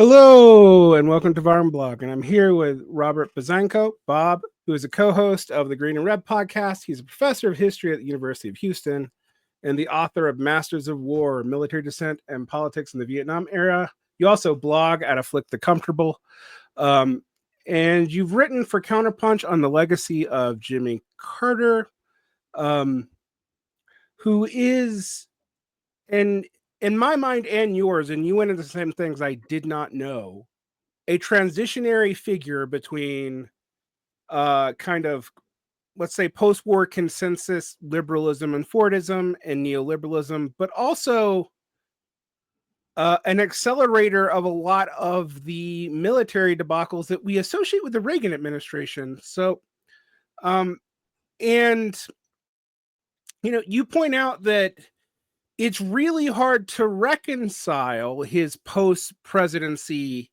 Hello and welcome to Varn Blog, and I'm here with Robert Buzzanco, Bob, who is a co-host of the Green and Red podcast. He's a professor of history at the University of Houston and the author of Masters of War, Military Dissent and Politics in the Vietnam Era. You also blog at Afflict the Comfortable, and you've written for Counterpunch on the legacy of Jimmy Carter, who is, and in my mind and yours, and you went into the same things I did not know, a transitionary figure between kind of, let's say, post-war consensus liberalism and Fordism and neoliberalism, but also an accelerator of a lot of the military debacles that we associate with the Reagan administration. So, and, you point out that it's really hard to reconcile his post-presidency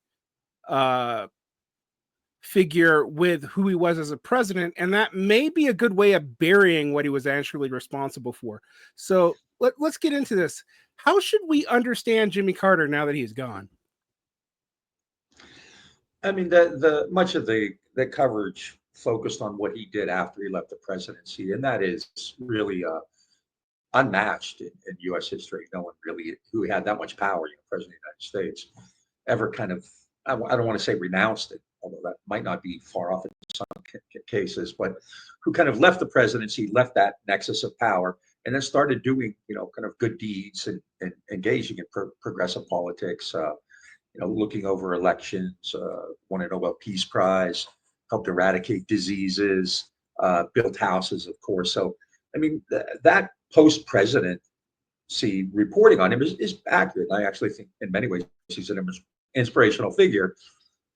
figure with who he was as a president, and that may be a good way of burying what he was actually responsible for. So let's get into this. How should we understand Jimmy Carter now that he's gone? I mean, the much of the coverage focused on what he did after he left the presidency, and that is really unmatched in U.S. history. No one really who had that much power, president of the United States, ever kind of, I don't want to say renounced it, although that might not be far off in some cases, but who kind of left the presidency, left that nexus of power, and then started doing, kind of good deeds and engaging in progressive politics, looking over elections, won a Nobel Peace Prize, helped eradicate diseases, built houses, of course. So, I mean, that post-presidency reporting on him is accurate. I actually think in many ways he's an inspirational figure.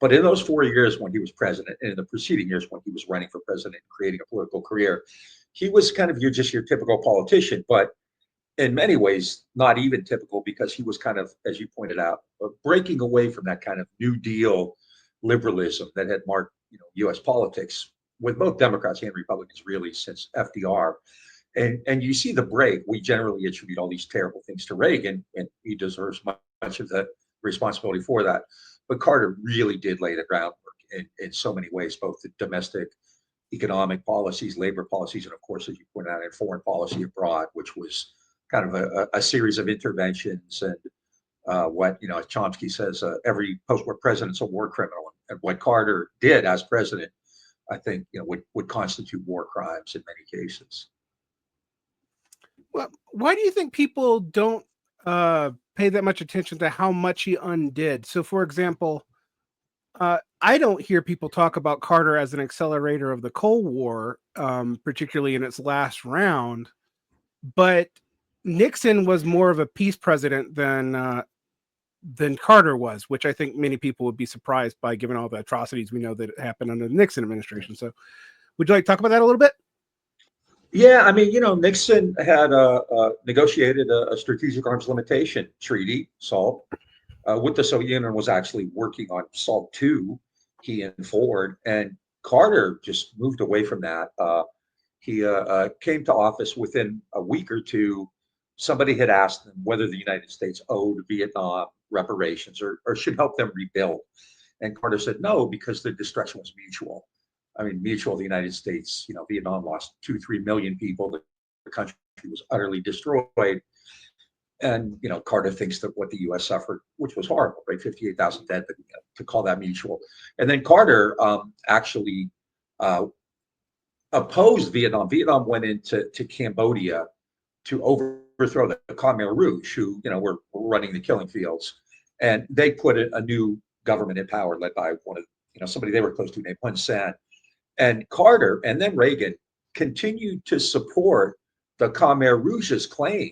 But in those 4 years when he was president, and in the preceding years when he was running for president and creating a political career, he was kind of your typical politician, but in many ways not even typical, because he was kind of, as you pointed out, breaking away from that kind of New Deal liberalism that had marked U.S. politics with both Democrats and Republicans really since FDR. And you see the break. We generally attribute all these terrible things to Reagan, and he deserves much of the responsibility for that. But Carter really did lay the groundwork in so many ways, both the domestic economic policies, labor policies, and of course, as you pointed out, in foreign policy abroad, which was kind of a series of interventions. And what, as Chomsky says, every post-war president's a war criminal. And what Carter did as president, I think, would constitute war crimes in many cases. Well, why do you think people don't pay that much attention to how much he undid? So, for example, I don't hear people talk about Carter as an accelerator of the Cold War, particularly in its last round. But Nixon was more of a peace president than Carter was, which I think many people would be surprised by, given all the atrocities we know that happened under the Nixon administration. So, would you like to talk about that a little bit? Yeah, I mean, Nixon had negotiated a strategic arms limitation treaty, SALT, with the Soviet Union, was actually working on SALT II, he and Ford, and Carter just moved away from that. He came to office within a week or two. Somebody had asked him whether the United States owed Vietnam reparations or should help them rebuild. And Carter said no, because the destruction was mutual. I mean, mutual. The United States, Vietnam lost 2-3 million people. The country was utterly destroyed. And, Carter thinks that what the U.S. suffered, which was horrible, right? 58,000 dead, but to call that mutual. And then Carter actually opposed Vietnam. Vietnam went into Cambodia to overthrow the Khmer Rouge, who, were running the killing fields. And they put a new government in power led by one of, somebody they were close to named Hun Sen. And Carter and then Reagan continued to support the Khmer Rouge's claim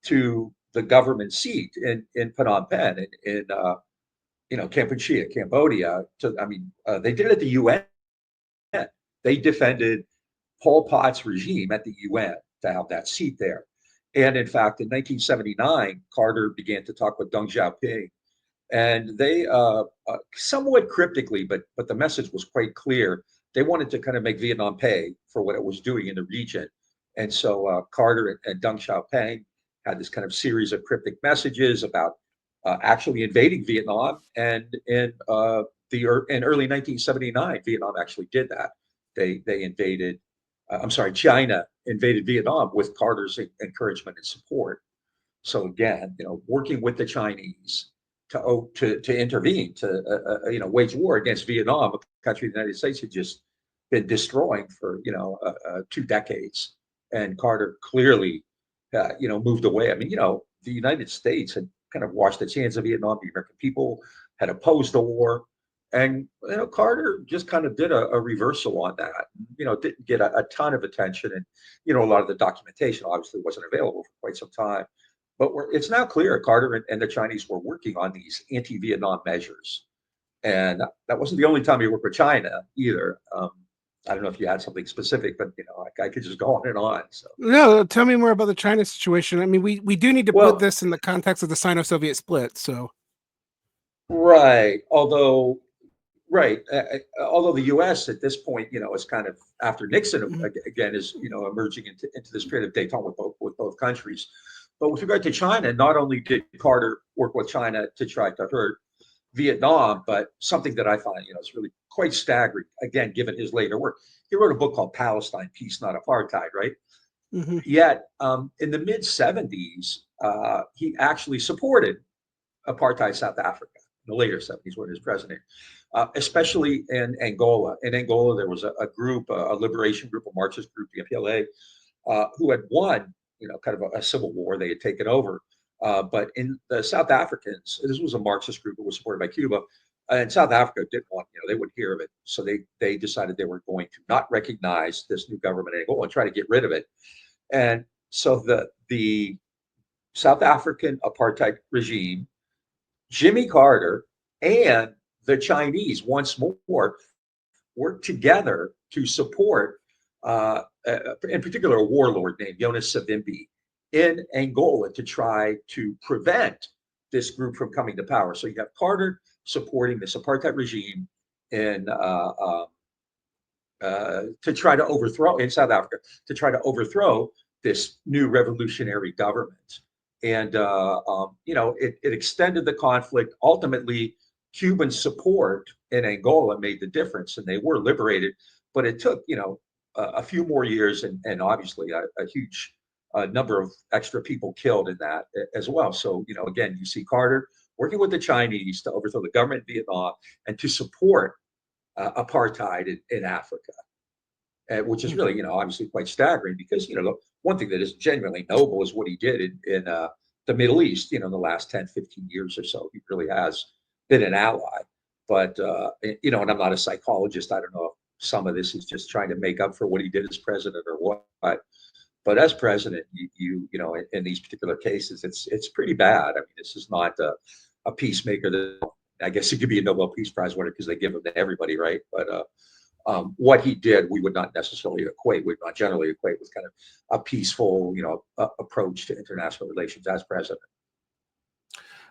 to the government seat in Phnom Penh in Kampuchea, Cambodia. They did it at the UN. They defended Pol Pot's regime at the UN to have that seat there. And in fact, in 1979, Carter began to talk with Deng Xiaoping, and they somewhat cryptically, but the message was quite clear. They wanted to kind of make Vietnam pay for what it was doing in the region. And so Carter and Deng Xiaoping had this kind of series of cryptic messages about actually invading Vietnam, and in early 1979, Vietnam actually did that. They invaded. I'm sorry, China invaded Vietnam with Carter's encouragement and support. So again, working with the Chinese to intervene, to wage war against Vietnam, a country the United States had just been destroying for 2 decades, and Carter clearly moved away. I mean, the United States had kind of washed its hands of Vietnam. The American people had opposed the war, and Carter just kind of did a reversal on that. Didn't get a ton of attention, and a lot of the documentation obviously wasn't available for quite some time. But it's now clear Carter and the Chinese were working on these anti-Vietnam measures, and that wasn't the only time he worked with China either. I don't know if you had something specific, but I could just go on and on. So no, tell me more about the China situation. I mean, we do need to put well, this in the context of the Sino-Soviet split. So right. Although the U.S. at this point, is kind of after Nixon again is emerging into this period of détente with both countries. But with regard to China, not only did Carter work with China to try to hurt Vietnam, but something that I find is really quite staggering. Again, given his later work, he wrote a book called Palestine: Peace, Not Apartheid. Right. mm-hmm. Yet in the mid '70s, he actually supported apartheid South Africa. In the later '70s, when he was president, especially in Angola. In Angola, there was a group, a liberation group, a Marxist group, the MPLA, who had won, kind of a civil war. They had taken over. But in the South Africans, this was a Marxist group that was supported by Cuba, and South Africa didn't want, they wouldn't hear of it. So they decided they were going to not recognize this new government in Angola and try to get rid of it. And so the South African apartheid regime, Jimmy Carter, and the Chinese once more worked together to support, in particular, a warlord named Jonas Savimbi in Angola to try to prevent this group from coming to power. So you have Carter supporting this apartheid regime to try to overthrow in South Africa, to try to overthrow this new revolutionary government. And it extended the conflict. Ultimately, Cuban support in Angola made the difference, and they were liberated. But it took a few more years, and obviously a huge number of extra people killed in that as well. So again, you see Carter working with the Chinese to overthrow the government in Vietnam and to support apartheid in Africa, which is really obviously quite staggering, because one thing that is genuinely noble is what he did in the Middle East, in the last 10, 15 years or so. He really has been an ally. But, and I'm not a psychologist. I don't know if some of this is just trying to make up for what he did as president or what. But as president, in these particular cases, it's pretty bad. I mean, this is not a peacemaker. That I guess he could be a Nobel Peace Prize winner because they give them to everybody, right? But what he did, we would not necessarily would not generally equate with kind of a peaceful, approach to international relations as president.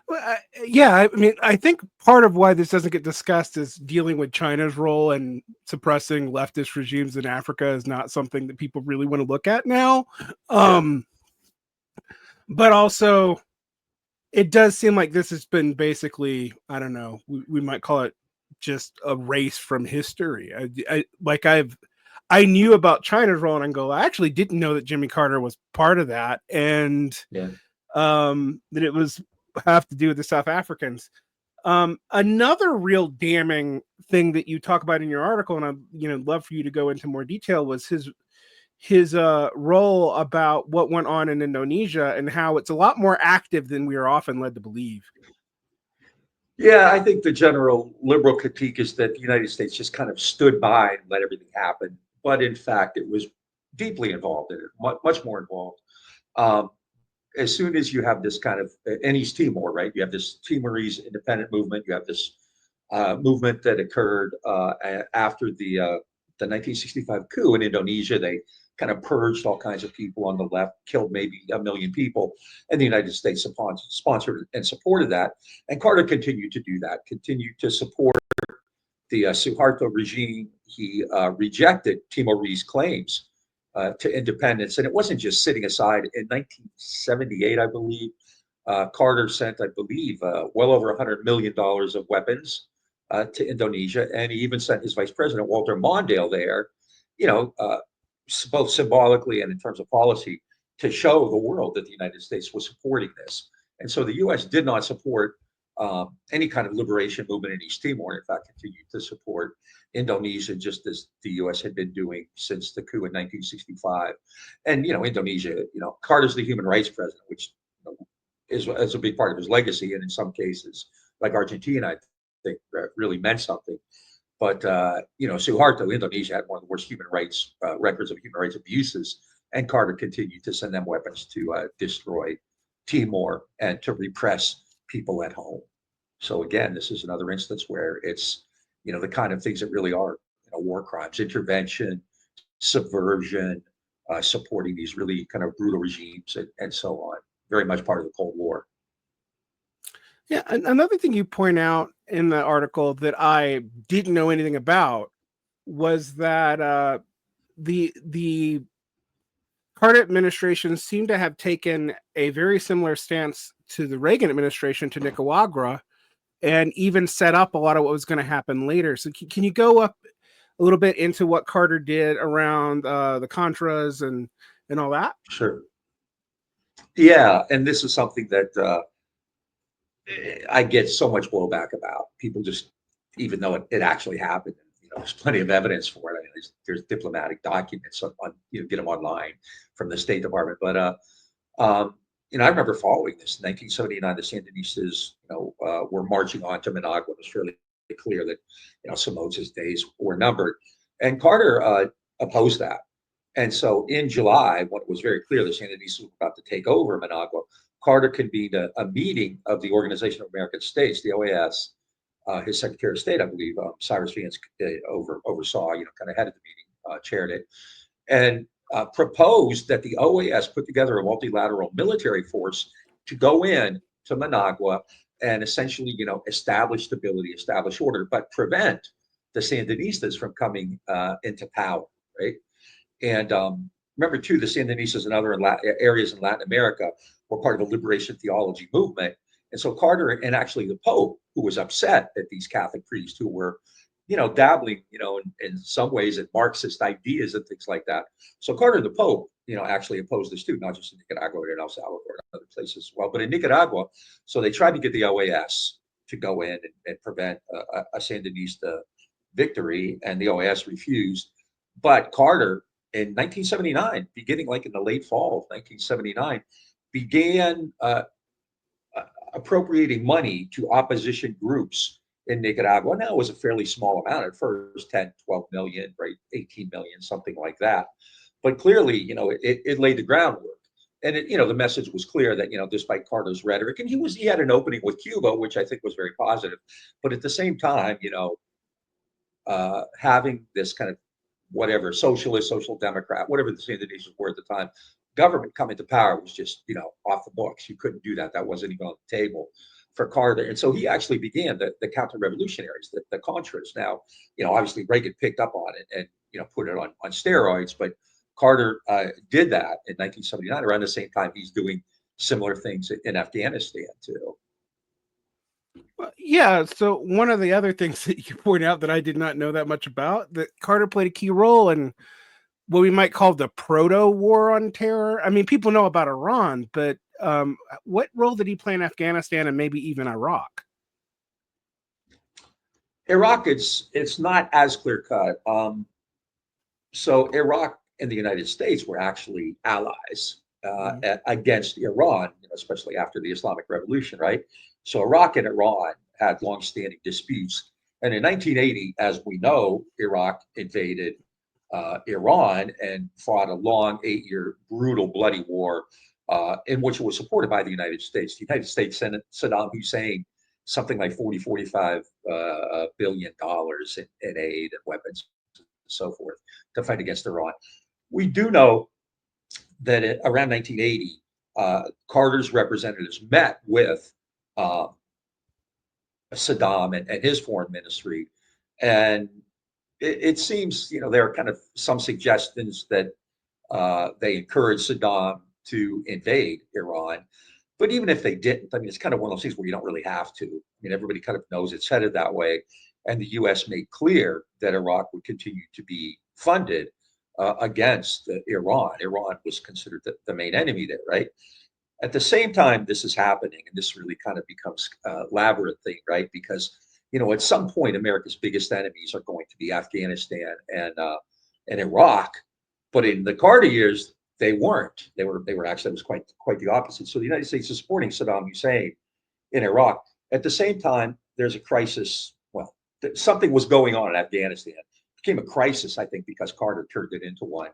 Well, yeah, I mean, I think part of why this doesn't get discussed is dealing with China's role and suppressing leftist regimes in Africa is not something that people really want to look at now. But also, it does seem like this has been basically, I don't know, we might call it just a race from history. I knew about China's role in Angola. I actually didn't know that Jimmy Carter was part of that, and that it was have to do with the South Africans. Another real damning thing that you talk about in your article, and I'd love for you to go into more detail, was his role about what went on in Indonesia and how it's a lot more active than we are often led to believe. Yeah, I think the general liberal critique is that the United States just kind of stood by and let everything happen. But in fact, it was deeply involved in it, much more involved. As soon as you have this kind of, in East Timor, right? You have this Timorese independent movement. You have this movement that occurred after the 1965 coup in Indonesia. They kind of purged all kinds of people on the left, killed maybe 1 million people, and the United States sponsored and supported that. And Carter continued to do that, continued to support the Suharto regime. He rejected Timorese claims to independence. And it wasn't just sitting aside. In 1978, I believe, Carter sent, I believe, well over $100 million of weapons to Indonesia, and he even sent his vice president, Walter Mondale, there, you know, both symbolically and in terms of policy, to show the world that the United States was supporting this. And so the U.S. did not support any kind of liberation movement in East Timor. In fact, continued to support Indonesia, just as the U.S. had been doing since the coup in 1965. And, Indonesia, Carter's the human rights president, which is a big part of his legacy. And in some cases, like Argentina, I think really meant something. But, Suharto, Indonesia had one of the worst human rights records of human rights abuses. And Carter continued to send them weapons to destroy Timor and to repress people at home. So again, this is another instance where it's, the kind of things that really are, war crimes, intervention, subversion, supporting these really kind of brutal regimes and so on. Very much part of the Cold War. Yeah, another thing you point out in the article that I didn't know anything about was that the Carter administration seemed to have taken a very similar stance to the Reagan administration to Nicaragua, and even set up a lot of what was going to happen later. So can you go up a little bit into what Carter did around the Contras and all that? Sure. Yeah, and this is something that I get so much blowback about. People just, even though it actually happened, there's plenty of evidence for it. I mean, there's diplomatic documents on get them online from the State Department. But I remember following this in 1979. The Sandinistas, were marching on to Managua. It was fairly clear that Somoza's days were numbered, and Carter opposed that. And so in July, when it was very clear the Sandinistas were about to take over Managua, Carter convened a meeting of the Organization of American States, the OAS. His Secretary of State, I believe, Cyrus Vance, oversaw, kind of headed the meeting, chaired it, and proposed that the OAS put together a multilateral military force to go in to Managua and essentially, establish stability, establish order, but prevent the Sandinistas from coming into power, right? And remember, too, the Sandinistas and other areas in Latin America were part of the liberation theology movement. And so Carter and actually the Pope, who was upset at these Catholic priests who were, dabbling, in some ways at Marxist ideas and things like that. So Carter and the Pope, actually opposed this too, not just in Nicaragua, but in El Salvador and other places as well. But in Nicaragua, so they tried to get the OAS to go in and prevent a Sandinista victory, and the OAS refused. But Carter, in 1979, beginning like in the late fall of 1979, began appropriating money to opposition groups in Nicaragua. Now it was a fairly small amount at first, 10, 12 million, right, 18 million, something like that. But clearly, it laid the groundwork. And the message was clear that, despite Carter's rhetoric, and he had an opening with Cuba, which I think was very positive. But at the same time, having this kind of whatever socialist, social democrat, whatever the Sandinistas were at the time, government coming to power was just, off the books. You couldn't do that. That wasn't even on the table for Carter. And so he actually began the counter-revolutionaries, the Contras. Now, obviously Reagan picked up on it and, put it on steroids, but Carter did that in 1979, around the same time he's doing similar things in Afghanistan too. Yeah, so one of the other things that you point out that I did not know that much about, that Carter played a key role in what we might call the proto-war on terror. I mean, people know about Iran, but what role did he play in Afghanistan and maybe even Iraq? Iraq, it's not as clear-cut. So Iraq and the United States were actually allies against Iran, especially after the Islamic Revolution, right? So Iraq and Iran had long-standing disputes. And in 1980, as we know, Iraq invaded Iran and fought a long 8-year brutal, bloody war in which it was supported by the United States. The United States sent Saddam Hussein something like $45 billion in aid and weapons and so forth to fight against Iran. We do know that around 1980, Carter's representatives met with Saddam and his foreign ministry, and it seems there are kind of some suggestions that they encouraged Saddam to invade Iran, But even if they didn't, I mean, it's kind of one of those things where you don't really have to. I mean, everybody kind of knows it's headed that way. And the US made clear that Iraq would continue to be funded against Iran. Iran was considered the main enemy there, right? At the same time, this is happening, and this really kind of becomes a labyrinthine, right? Because, at some point, America's biggest enemies are going to be Afghanistan and Iraq. But in the Carter years, they weren't. They were actually, it was quite the opposite. So the United States is supporting Saddam Hussein in Iraq. At the same time, there's a crisis. Well, something was going on in Afghanistan. It became a crisis, I think, because Carter turned it into one.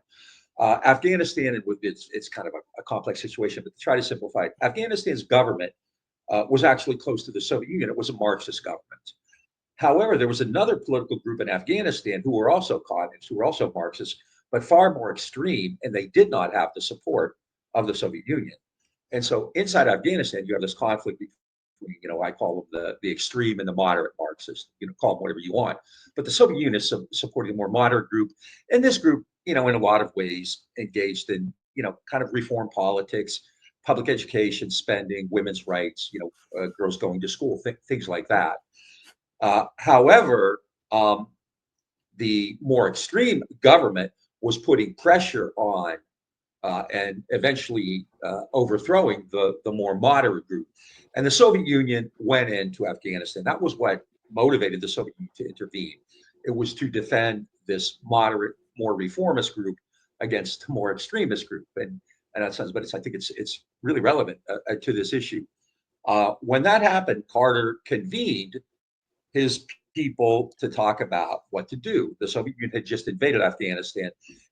Afghanistan, it's kind of a complex situation, but to try to simplify it, Afghanistan's government was actually close to the Soviet Union. It was a Marxist government. However, there was another political group in Afghanistan who were also communists, who were also Marxists, but far more extreme, and they did not have the support of the Soviet Union. And so inside Afghanistan, you have this conflict between, I call them the extreme and the moderate Marxists, call them whatever you want. But the Soviet Union is supporting a more moderate group. And this group, in a lot of ways, engaged in, kind of reform politics, public education, spending, women's rights, girls going to school, things like that. However, the more extreme government was putting pressure on and eventually overthrowing the more moderate group. And the Soviet Union went into Afghanistan. That was what motivated the Soviet Union to intervene. It was to defend this moderate, more reformist group against a more extremist group. And that sounds, but I think it's really relevant to this issue. When that happened, Carter convened his people to talk about what to do. The Soviet Union had just invaded Afghanistan,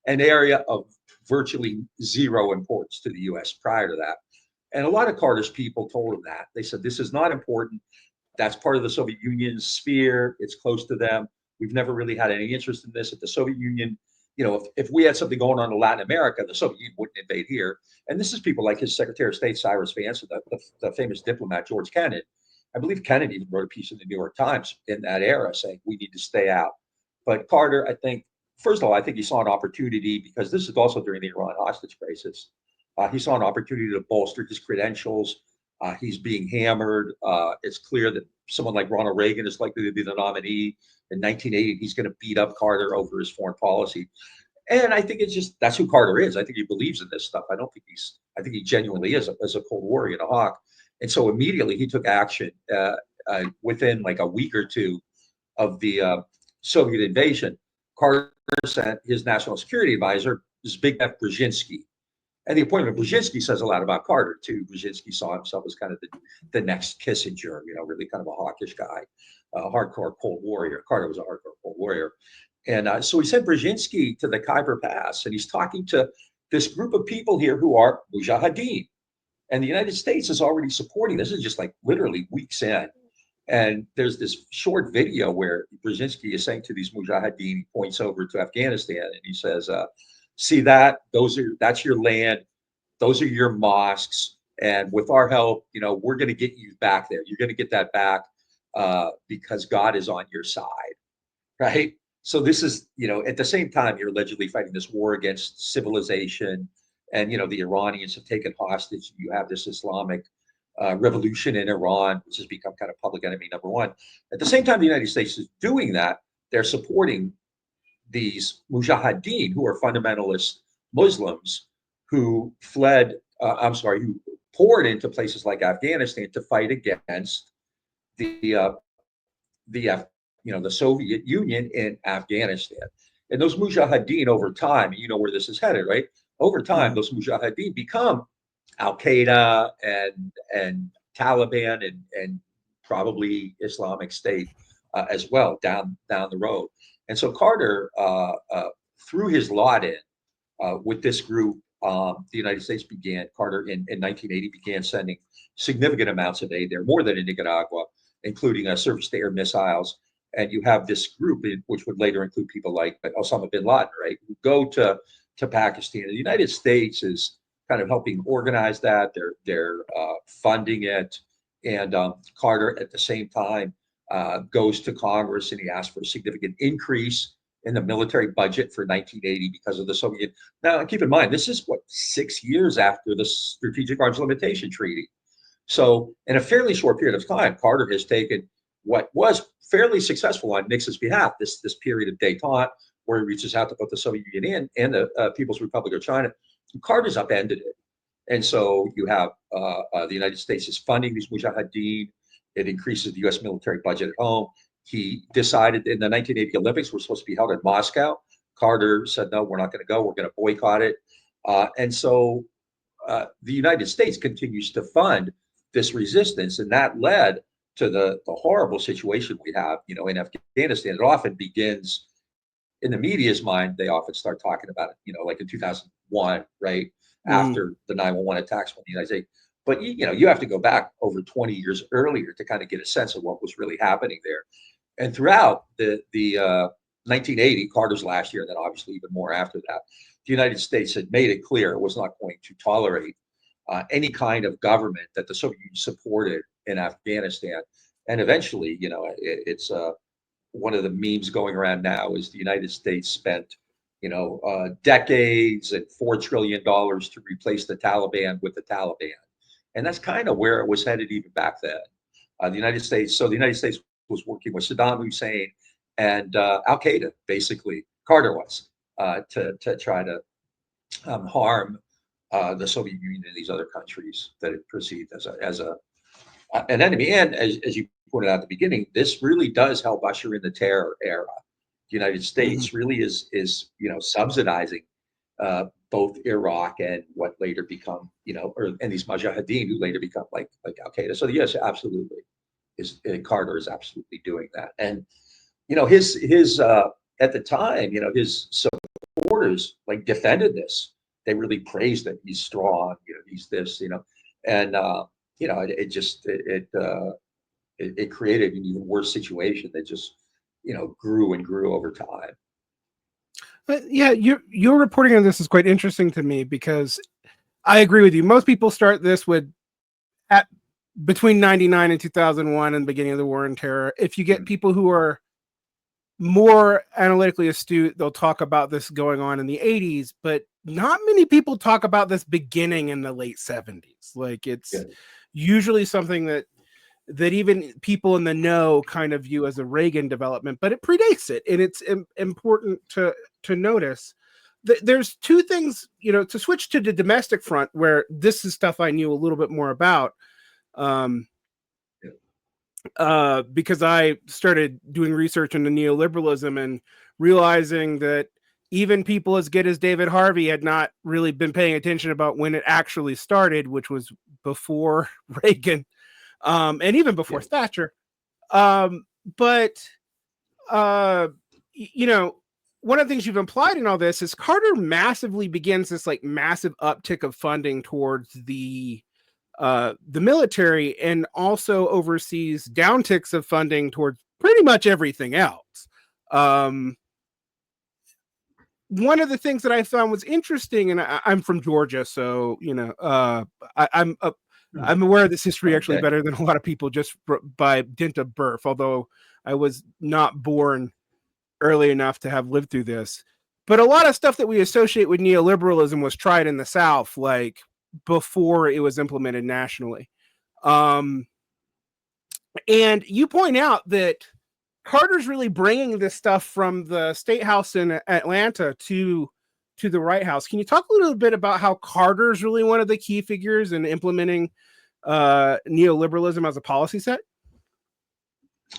an area of virtually zero importance to the US prior to that. And a lot of Carter's people told him that. They said, this is not important. That's part of the Soviet Union's sphere. It's close to them. We've never really had any interest in this. At the Soviet Union, if we had something going on in Latin America, the Soviet Union wouldn't invade here. And this is people like his Secretary of State, Cyrus Vance, the famous diplomat, George Kennan. I believe Kennedy even wrote a piece in the New York Times in that era saying we need to stay out. But Carter, I think, first of all, I think he saw an opportunity because this is also during the Iran hostage crisis. He saw an opportunity to bolster his credentials. He's being hammered. It's clear that someone like Ronald Reagan is likely to be the nominee in 1980. He's going to beat up Carter over his foreign policy. And I think that's who Carter is. I think he believes in this stuff. I think he genuinely is a Cold Warrior and a hawk. And so immediately he took action within like a week or two of the Soviet invasion. Carter sent his national security advisor, Zbigniew Brzezinski. And the appointment of Brzezinski says a lot about Carter, too. Brzezinski saw himself as kind of the next Kissinger, really kind of a hawkish guy, a hardcore Cold Warrior. Carter was a hardcore Cold Warrior. And so he sent Brzezinski to the Khyber Pass, and he's talking to this group of people here who are Mujahideen. And the United States is already supporting. This is just like literally weeks in. And there's this short video where Brzezinski is saying to these Mujahideen, he points over to Afghanistan and he says, see that? That's your land. Those are your mosques. And with our help, we're going to get you back there. You're going to get that back because God is on your side, right? So this is, at the same time, you're allegedly fighting this war against civilization. And, the Iranians have taken hostage. You have this Islamic revolution in Iran, which has become kind of public enemy number one. At the same time, the United States is doing that. They're supporting these Mujahideen, who are fundamentalist Muslims who who poured into places like Afghanistan to fight against the Soviet Union in Afghanistan. And those Mujahideen over time, you know where this is headed, right? Over time, those Mujahideen become Al-Qaeda and Taliban and probably Islamic State as well down the road. And so Carter threw his lot in with this group. The United States Carter in 1980 began sending significant amounts of aid there, more than in Nicaragua, including surface-to-air missiles. And you have this group, which would later include people like Osama bin Laden, right, who go to Pakistan. The United States is kind of helping organize that. They're funding it. And Carter, at the same time, goes to Congress and he asks for a significant increase in the military budget for 1980 because of the Soviet. Now, keep in mind, this is 6 years after the Strategic Arms Limitation Treaty. So in a fairly short period of time, Carter has taken what was fairly successful on Nixon's behalf, this period of détente, where he reaches out to both the Soviet Union and the People's Republic of China. Carter's upended it. And so you have the United States is funding these mujahideen. It increases the U.S. military budget at home. He decided in the 1980 Olympics were supposed to be held in Moscow. Carter said, no, we're not going to go. We're going to boycott it. And so the United States continues to fund this resistance. And that led to the horrible situation we have, in Afghanistan. It often begins in the media's mind. They often start talking about it, like in 2001, right? After the 9/11 attacks on the United States. But you have to go back over 20 years earlier to kind of get a sense of what was really happening there. And throughout the 1980, Carter's last year, and then obviously even more after that, the United States had made it clear it was not going to tolerate any kind of government that the Soviet Union supported in Afghanistan. And eventually, it's one of the memes going around now is the United States spent decades and $4 trillion to replace the Taliban with the Taliban. And that's kind of where it was headed even back then. The United States was working with Saddam Hussein and Al Qaeda, basically, Carter was, to try to harm the Soviet Union and these other countries that it perceived as an enemy. And as you pointed out at the beginning, this really does help usher in the terror era. The United States really is subsidizing both Iraq and what later become and these mujahideen who later become like Al Qaeda. So yes, absolutely, Carter is absolutely doing that. And his at the time, his supporters like defended this. They really praised that he's strong, he's this, and it created an even worse situation that just grew and grew over time. But yeah, your reporting on this is quite interesting to me because I agree with you. Most people start this at between 99 and 2001 and the beginning of the war on terror. If you get people who are more analytically astute, they'll talk about this going on in the 80s, but not many people talk about this beginning in the late 70s. Like it's usually something that even people in the know kind of view as a Reagan development, but it predates it. And it's important to notice that there's two things, to switch to the domestic front where this is stuff I knew a little bit more about. Because I started doing research into neoliberalism and realizing that even people as good as David Harvey had not really been paying attention about when it actually started, which was before Reagan. And even before Thatcher. But one of the things you've implied in all this is Carter massively begins this like massive uptick of funding towards the military and also oversees downticks of funding towards pretty much everything else. One of the things that I found was interesting, and I'm from Georgia, so I'm aware of this history actually better than a lot of people just by dint of birth, although I was not born early enough to have lived through this. But a lot of stuff that we associate with neoliberalism was tried in the South, like before it was implemented nationally. And you point out that Carter's really bringing this stuff from the State House in Atlanta to the White House. Can you talk a little bit about how Carter's really one of the key figures in implementing neoliberalism as a policy set?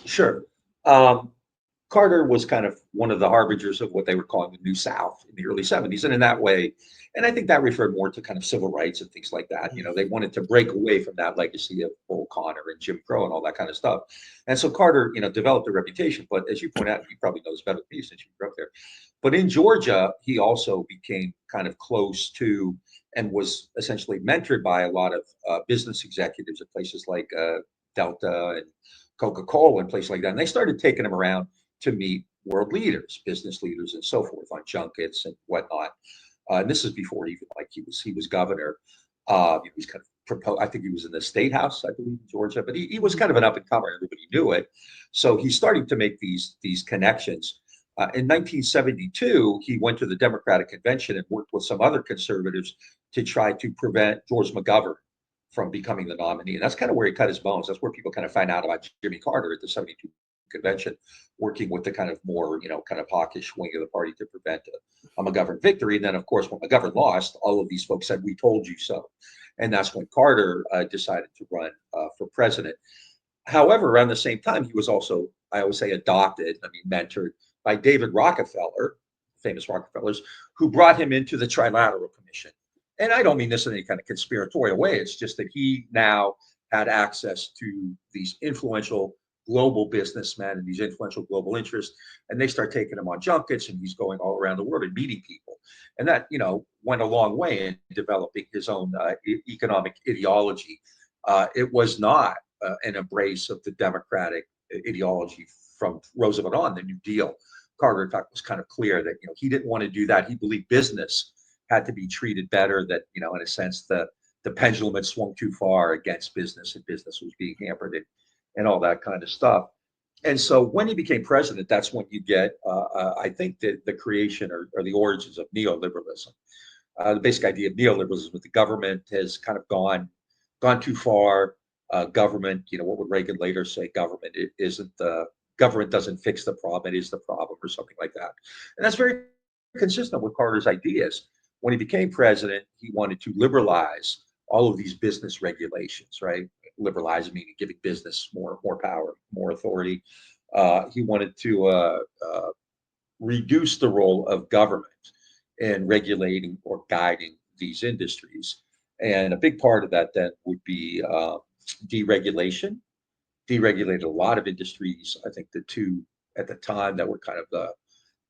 Sure. Carter was kind of one of the harbingers of what they were calling the New South in the early 70s. And in that way, and I think that referred more to kind of civil rights and things like that. They wanted to break away from that legacy of Bull Connor and Jim Crow and all that kind of stuff. And so Carter, developed a reputation. But as you point out, he probably knows better than me since you grew up there. But in Georgia, he also became kind of close to and was essentially mentored by a lot of business executives at places like Delta and Coca-Cola and places like that. And they started taking him around to meet world leaders, business leaders, and so forth on junkets and whatnot. And this is before even like he was governor. He was kind of proposed. I think he was in the State House, I believe, in Georgia. But he was kind of an up and comer. Everybody knew it. So he's starting to make these connections. In 1972, he went to the Democratic Convention and worked with some other conservatives to try to prevent George McGovern from becoming the nominee. And that's kind of where he cut his bones. That's where people kind of find out about Jimmy Carter at the 72 convention, working with the kind of more, kind of hawkish wing of the party to prevent a McGovern victory. And then, of course, when McGovern lost, all of these folks said, "We told you so." And that's when Carter decided to run for president. However, around the same time, he was also, I always say, mentored by David Rockefeller, famous Rockefellers, who brought him into the Trilateral Commission. And I don't mean this in any kind of conspiratorial way. It's just that he now had access to these influential global businessmen and these influential global interests, and they start taking him on junkets, and he's going all around the world and meeting people. And that, went a long way in developing his own economic ideology. It was not an embrace of the democratic ideology from Roosevelt on, the New Deal. Carter, in fact, was kind of clear that he didn't want to do that. He believed business had to be treated better. That in a sense, the pendulum had swung too far against business, and business was being hampered, and all that kind of stuff. And so when he became president, that's when you get, I think, the creation or the origins of neoliberalism. The basic idea of neoliberalism is the government has kind of gone too far. Government, what would Reagan later say? Government government doesn't fix the problem; it is the problem, or something like that. And that's very consistent with Carter's ideas. When he became president, he wanted to liberalize all of these business regulations, right? Liberalize meaning giving business more power, more authority. He wanted to reduce the role of government in regulating or guiding these industries. And a big part of that then would be deregulation. Deregulated a lot of industries. I think the two at the time that were kind of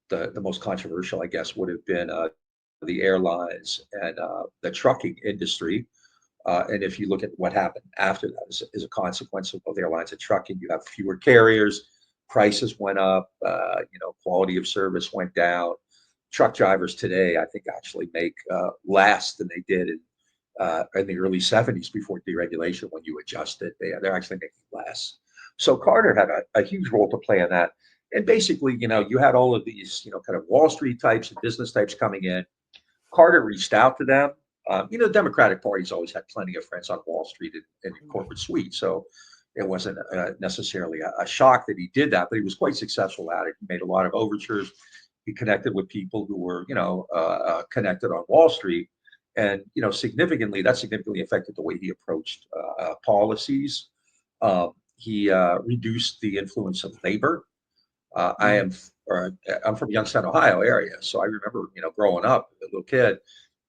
the most controversial, I guess, would have been the airlines and the trucking industry. And if you look at what happened after that, as a consequence of both airlines and trucking, you have fewer carriers, prices went up, quality of service went down. Truck drivers today, I think, actually make less than they did in the early 70s before deregulation. When you adjust it, they're actually making less. So Carter had a huge role to play in that. And basically, you had all of these, kind of Wall Street types and business types coming in. Carter reached out to them. The Democratic Party's always had plenty of friends on Wall Street and in corporate suite. So it wasn't necessarily a shock that he did that, but he was quite successful at it. He made a lot of overtures. He connected with people who were, connected on Wall Street. And, that significantly affected the way he approached policies. He reduced the influence of labor. I'm from Youngstown, Ohio area. So I remember, growing up, a little kid,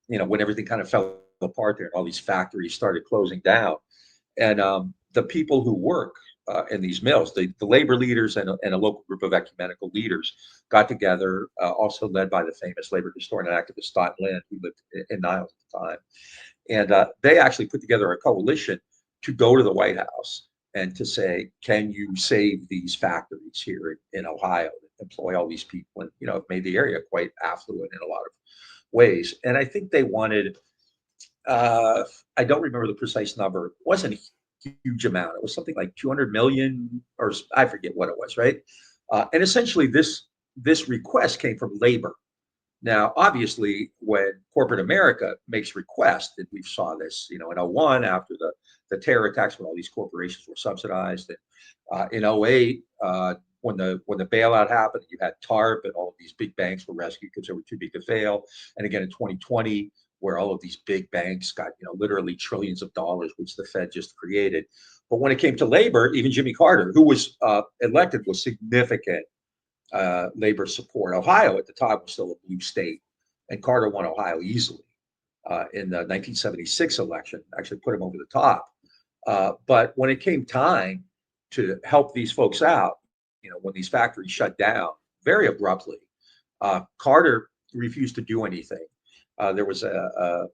when everything kind of fell apart there and all these factories started closing down. And the people who work in these mills, the labor leaders and a local group of ecumenical leaders got together, also led by the famous labor historian and activist Stott Lind, who lived in Niles at the time. And they actually put together a coalition to go to the White House and to say, can you save these factories here in Ohio that employ all these people and, made the area quite affluent in a lot of ways. And I think they wanted, I don't remember the precise number. It wasn't a huge amount. It was something like 200 million, or I forget what it was, right? And essentially this request came from labor. Now, obviously, when corporate America makes requests, and we saw this, in 01 after the terror attacks when all these corporations were subsidized, and in 08, when the bailout happened, you had TARP and all of these big banks were rescued because they were too big to fail. And again, in 2020, where all of these big banks got, literally trillions of dollars, which the Fed just created. But when it came to labor, even Jimmy Carter, who was elected with significant labor support. Ohio at the time was still a blue state, and Carter won Ohio easily in the 1976 election, actually put him over the top. But when it came time to help these folks out, when these factories shut down very abruptly, Carter refused to do anything. There was an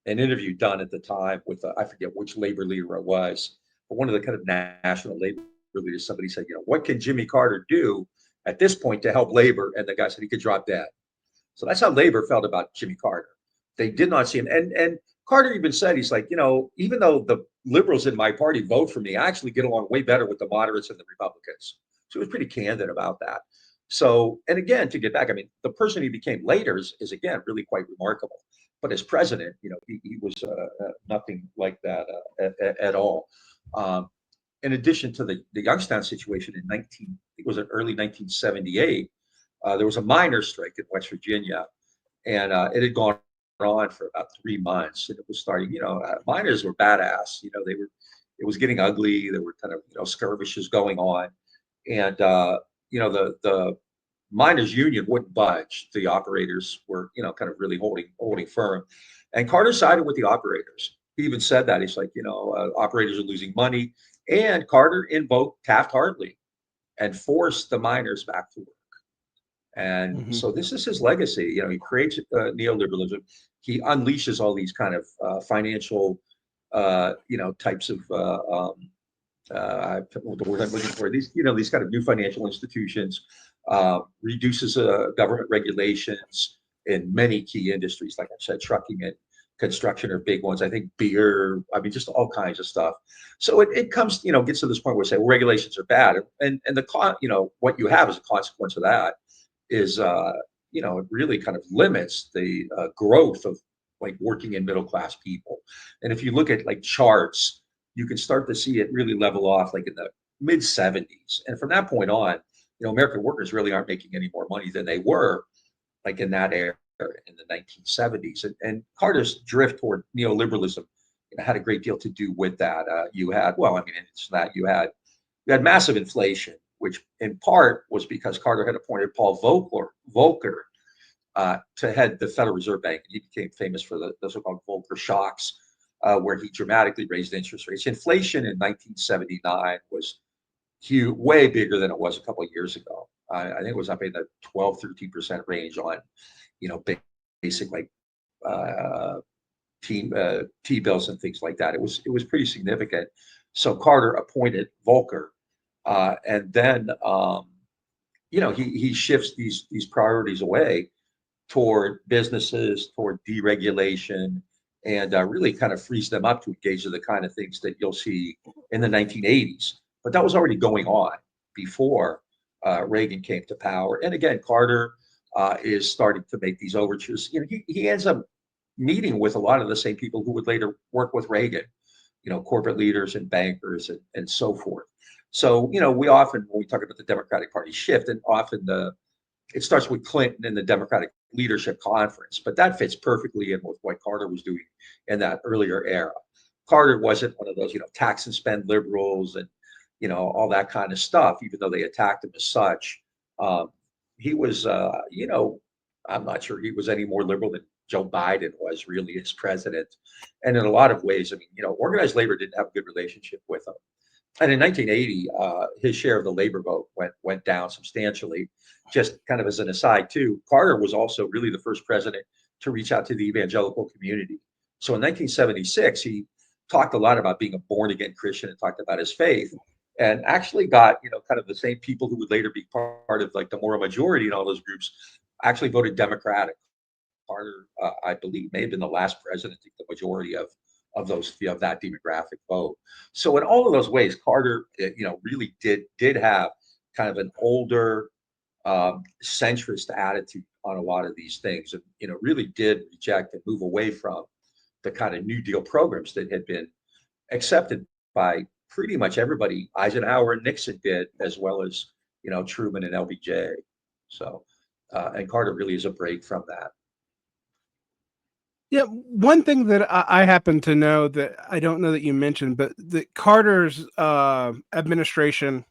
interview done at the time with, I forget which labor leader it was, but one of the kind of national labor leaders, somebody said, what can Jimmy Carter do at this point to help labor? And the guy said he could drop dead. So that's how labor felt about Jimmy Carter. They did not see him. And Carter even said, he's like, even though the liberals in my party vote for me, I actually get along way better with the moderates and the Republicans. So he was pretty candid about that. So, and again, to get back, I mean, the person he became later is again, really quite remarkable. But as president, he was nothing like that at all. In addition to the Youngstown situation in I think it was in early 1978, there was a miners' strike in West Virginia, and it had gone on for about 3 months, and it was starting. Miners were badass. It was getting ugly. There were kind of skirmishes going on, and the miners' union wouldn't budge. The operators were kind of really holding firm, and Carter sided with the operators. He even said that he's like, operators are losing money, and Carter invoked Taft-Hartley and forced the miners back to work. And so this is his legacy. He creates neoliberalism. He unleashes all these kind of financial, types of the word I'm looking for. These kind of new financial institutions, reduces government regulations in many key industries. Like I said, trucking and construction are big ones. I think beer. I mean, just all kinds of stuff. So it comes, gets to this point where we say, well, regulations are bad, and what you have as a consequence of that is it really kind of limits the growth of like working and middle class people. And if you look at like charts, you can start to see it really level off like in the mid 70s. And from that point on, American workers really aren't making any more money than they were like in that era in the 1970s. And Carter's drift toward neoliberalism had a great deal to do with that. You had massive inflation, which in part was because Carter had appointed Paul Volcker to head the Federal Reserve Bank. And he became famous for the so-called Volcker shocks, where he dramatically raised interest rates. Inflation in 1979 was huge, way bigger than it was a couple of years ago. I think it was up in the 12-13% range on, basic like T-bills and things like that. It was pretty significant. So Carter appointed Volcker, and then he shifts these priorities away toward businesses, toward deregulation, and really kind of frees them up to engage in the kind of things that you'll see in the 1980s. But that was already going on before Reagan came to power. And again, Carter is starting to make these overtures. He ends up meeting with a lot of the same people who would later work with Reagan, corporate leaders and bankers and so forth. So, we often, when we talk about the Democratic Party shift, and often it starts with Clinton and the Democratic Leadership Conference, but that fits perfectly in with what Carter was doing in that earlier era. Carter wasn't one of those, tax and spend liberals and, all that kind of stuff, even though they attacked him as such. He was, I'm not sure he was any more liberal than Joe Biden was really as president. And in a lot of ways, organized labor didn't have a good relationship with him. And in 1980, his share of the labor vote went down substantially. Just kind of as an aside, too, Carter was also really the first president to reach out to the evangelical community. So in 1976, he talked a lot about being a born-again Christian and talked about his faith, and actually got, kind of the same people who would later be part of like the moral majority in all those groups actually voted Democratic. Carter, I believe, may have been the last president to get the majority of that demographic vote. So in all of those ways, Carter, really did have kind of an older centrist attitude on a lot of these things, and really did reject and move away from the kind of New Deal programs that had been accepted by pretty much everybody. Eisenhower and Nixon did, as well as Truman and LBJ. So and Carter really is a break from that. Yeah, one thing that I happen to know that I don't know that you mentioned, but that Carter's administration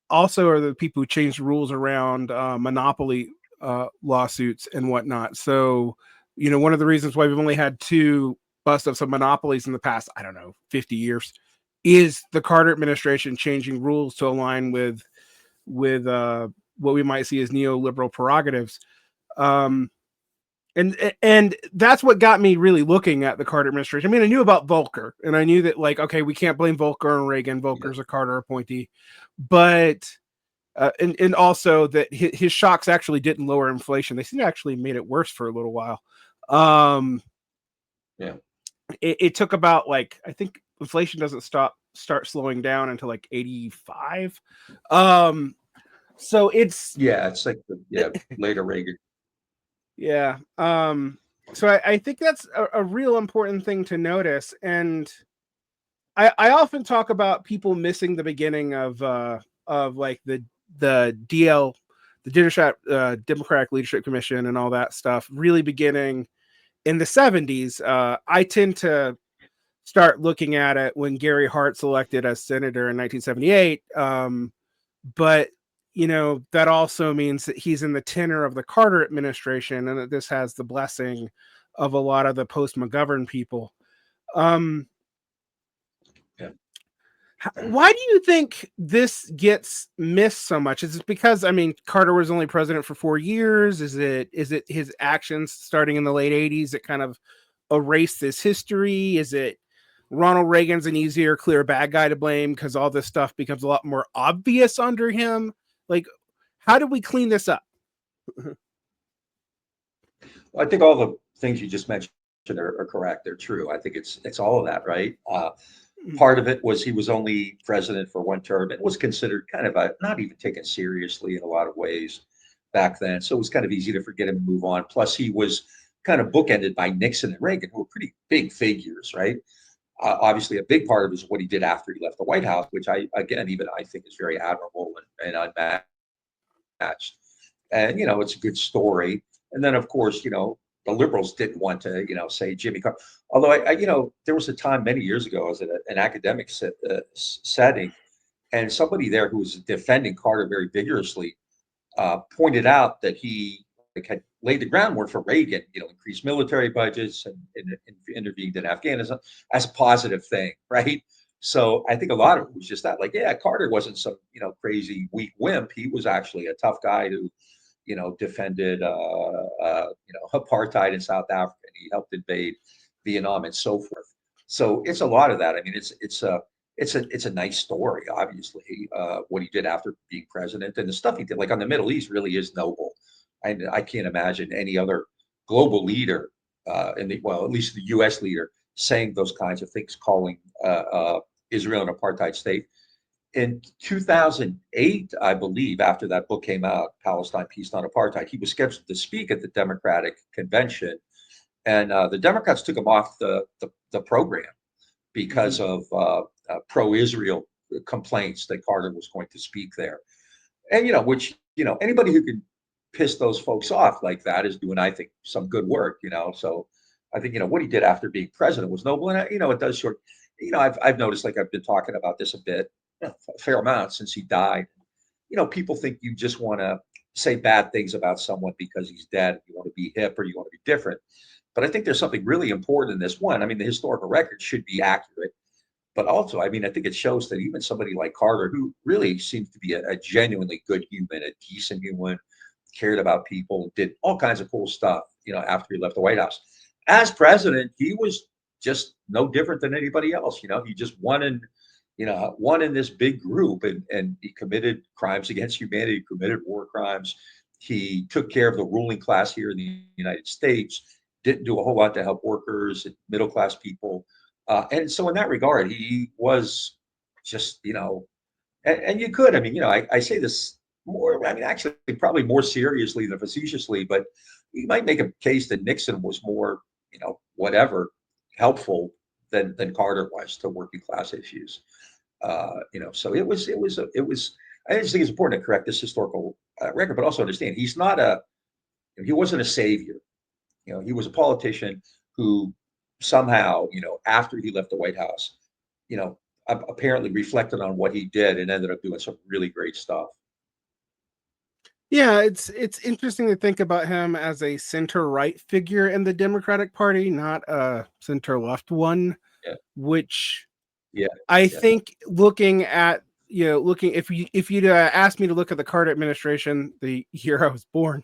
also are the people who changed rules around monopoly lawsuits and whatnot. So, one of the reasons why we've only had 2 bust-ups of monopolies in the past, 50 years, is the Carter administration changing rules to align with what we might see as neoliberal prerogatives. And that's what got me really looking at the Carter administration. I mean, I knew about Volcker, and I knew that, like, okay, we can't blame Volcker and Reagan. Volcker's a Carter appointee, but and also that his shocks actually didn't lower inflation. They seem to actually made it worse for a little while. It took about, like, I think inflation doesn't start slowing down until like 85. So it's like later Reagan. Yeah. So I think that's a real important thing to notice. And I often talk about people missing the beginning of like the DL, the Democratic Leadership Commission, and all that stuff really beginning in the 70s. I tend to start looking at it when Gary Hart's elected as senator in 1978. But that also means that he's in the tenor of the Carter administration, and that this has the blessing of a lot of the post-McGovern people. Yeah. Why do you think this gets missed so much? Is it because, Carter was only president for 4 years? Is it his actions starting in the late 80s that kind of erase this history? Is it Ronald Reagan's an easier, clear bad guy to blame because all this stuff becomes a lot more obvious under him? Like, how do we clean this up? Well, I think all the things you just mentioned are correct. They're true. I think it's all of that, right? Part of it was he was only president for one term. It was considered kind of not even taken seriously in a lot of ways back then. So it was kind of easy to forget him and move on. Plus, he was kind of bookended by Nixon and Reagan, who were pretty big figures, right? Obviously, a big part of it is what he did after he left the White House, which I think is very admirable and unmatched. And it's a good story. And then, of course, the liberals didn't want to, say Jimmy Carter. Although there was a time many years ago, I was at an academic setting, and somebody there who was defending Carter very vigorously pointed out that he had laid the groundwork for Reagan, increased military budgets and intervened in Afghanistan as a positive thing, right? So I think a lot of it was just that, Carter wasn't some, crazy weak wimp. He was actually a tough guy who, defended, apartheid in South Africa. And he helped invade Vietnam and so forth. So it's a lot of that. I mean, it's a nice story, obviously, what he did after being president, and the stuff he did, like on the Middle East, really is noble. I can't imagine any other global leader, at least the U.S. leader, saying those kinds of things, calling Israel an apartheid state. In 2008, I believe, after that book came out, Palestine, Peace, Not Apartheid, he was scheduled to speak at the Democratic convention, and the Democrats took him off the program because of pro-Israel complaints that Carter was going to speak there. And, which, anybody who can piss those folks off like that is doing, I think, some good work, So I think, what he did after being president was noble. And, it does sort, I've noticed, like I've been talking about this a bit, a fair amount since he died. People think you just want to say bad things about someone because he's dead. You want to be hip or you want to be different. But I think there's something really important in this one. I mean, the historical record should be accurate. But also, I think it shows that even somebody like Carter, who really seems to be a genuinely good human, a decent human, cared about people, did all kinds of cool stuff, after he left the White House. As president, he was just no different than anybody else. He just won in this big group, and he committed crimes against humanity, committed war crimes. He took care of the ruling class here in the United States, didn't do a whole lot to help workers and middle class people. And so in that regard, he was just, and you could, I say this more, actually probably more seriously than facetiously, but you might make a case that Nixon was more, whatever, helpful than Carter was to working class issues. So it was, I just think it's important to correct this historical record, but also understand he wasn't a savior. He was a politician who somehow, after he left the White House, apparently reflected on what he did and ended up doing some really great stuff. Yeah, it's interesting to think about him as a center-right figure in the Democratic Party, not a center-left one, Yeah. which Yeah. I think looking if you'd asked me to look at the Carter administration the year I was born,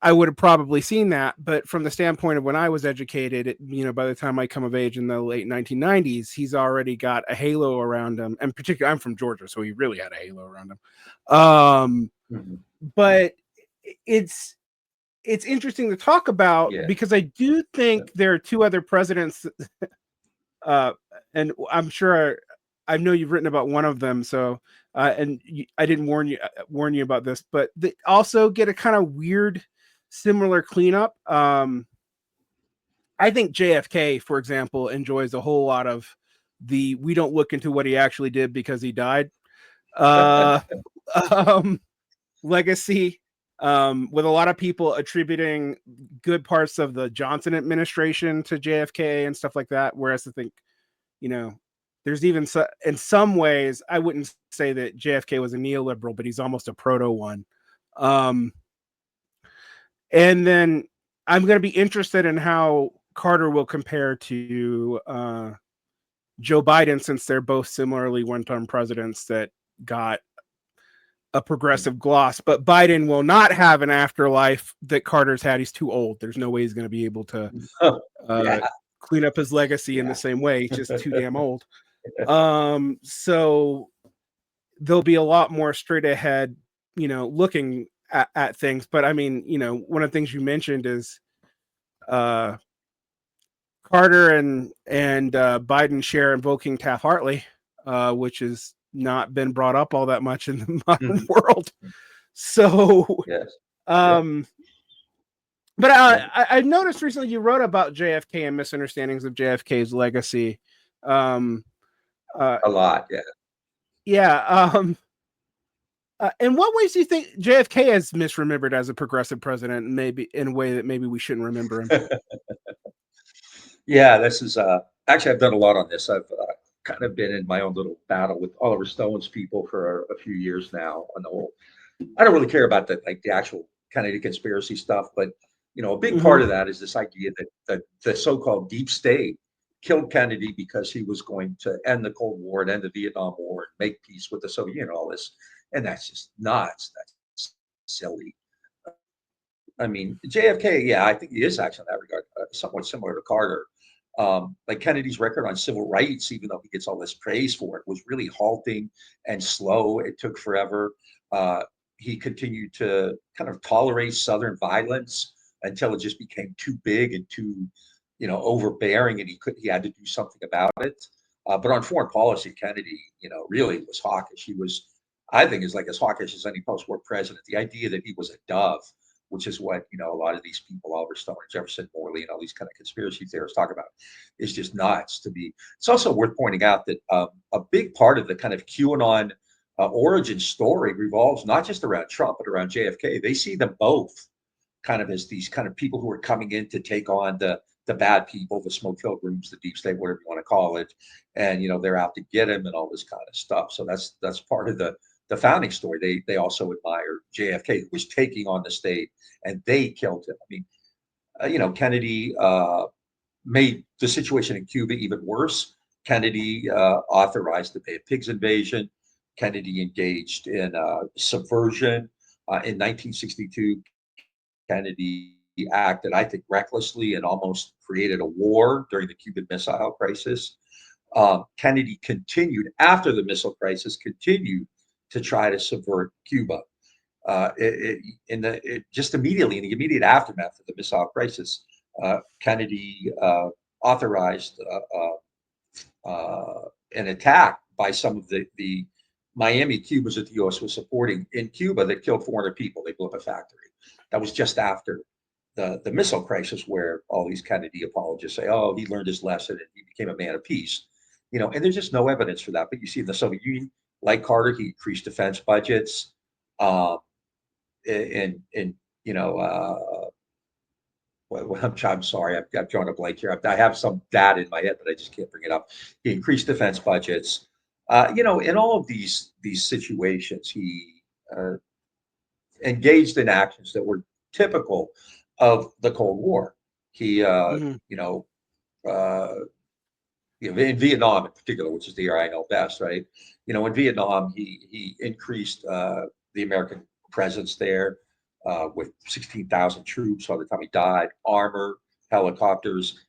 I would have probably seen that. But from the standpoint of when I was educated, by the time I come of age in the late 1990s, he's already got a halo around him. And particularly, I'm from Georgia, so he really had a halo around him. But it's interesting to talk about because I do think there are two other presidents, and I'm sure I know you've written about one of them. So, I didn't warn you about this, but they also get a kind of weird similar cleanup. I think JFK, for example, enjoys a whole lot of the we don't look into what he actually did because he died legacy, with a lot of people attributing good parts of the Johnson administration to JFK and stuff like that. Whereas I think, there's even in some ways, I wouldn't say that JFK was a neoliberal, but he's almost a proto one. And then I'm going to be interested in how Carter will compare to Joe Biden, since they're both similarly one-term presidents that got a progressive gloss. But Biden will not have an afterlife that Carter's had. He's too old. There's no way he's going to be able to clean up his legacy in the same way. He's just too damn old. So there'll be a lot more straight ahead, looking at things. But I mean, one of the things you mentioned is Carter and Biden share invoking Taft-Hartley, which has not been brought up all that much in the modern world. So, but I've noticed recently you wrote about JFK and misunderstandings of JFK's legacy. A lot, in what ways do you think JFK is misremembered as a progressive president, maybe in a way that maybe we shouldn't remember him? This is actually, I've done a lot on this. I've kind of been in my own little battle with Oliver Stone's people for a few years now on the whole. I don't really care about the actual Kennedy conspiracy stuff, but a big part of that is this idea that the so-called deep state killed Kennedy because he was going to end the Cold War and end the Vietnam War and make peace with the Soviet Union and all this. And that's just nuts. That's silly. I mean, JFK, I think he is actually in that regard somewhat similar to Carter. Like Kennedy's record on civil rights, even though he gets all this praise for it, was really halting and slow. It took forever. He continued to kind of tolerate Southern violence until it just became too big and too, overbearing, and he had to do something about it. But on foreign policy, Kennedy, really was hawkish. He was, I think, is like as hawkish as any post-war president. The idea that he was a dove, which is what a lot of these people, Oliver Stone, Jefferson Morley, and all these kind of conspiracy theorists talk about, is just nuts to me. It's also worth pointing out that a big part of the kind of QAnon origin story revolves not just around Trump, but around JFK. They see them both kind of as these kind of people who are coming in to take on the bad people, the smoke-filled rooms, the deep state, whatever you want to call it, and they're out to get him and all this kind of stuff. So that's part of the founding story. They also admire JFK, who was taking on the state, and they killed him. I mean, Kennedy made the situation in Cuba even worse. Kennedy authorized the Bay of Pigs invasion. Kennedy engaged in subversion. In 1962, Kennedy acted, I think, recklessly and almost created a war during the Cuban Missile Crisis. Kennedy continued, after the missile crisis, to try to subvert Cuba. Just immediately, in the immediate aftermath of the missile crisis, Kennedy authorized an attack by some of the Miami Cubans that the U.S. was supporting in Cuba that killed 400 people. They blew up a factory. That was just after the missile crisis, where all these Kennedy apologists say, "Oh, he learned his lesson and he became a man of peace." And there's just no evidence for that. But you see in the Soviet Union, like Carter, he increased defense budgets. I'm sorry, I've drawn a blank here. I have some data in my head, but I just can't bring it up. He increased defense budgets. In all of these situations, he engaged in actions that were typical of the Cold War. He, in Vietnam in particular, which is the year I know best, right? In Vietnam, he increased the American presence there with 16,000 troops by the time he died, armor, helicopters,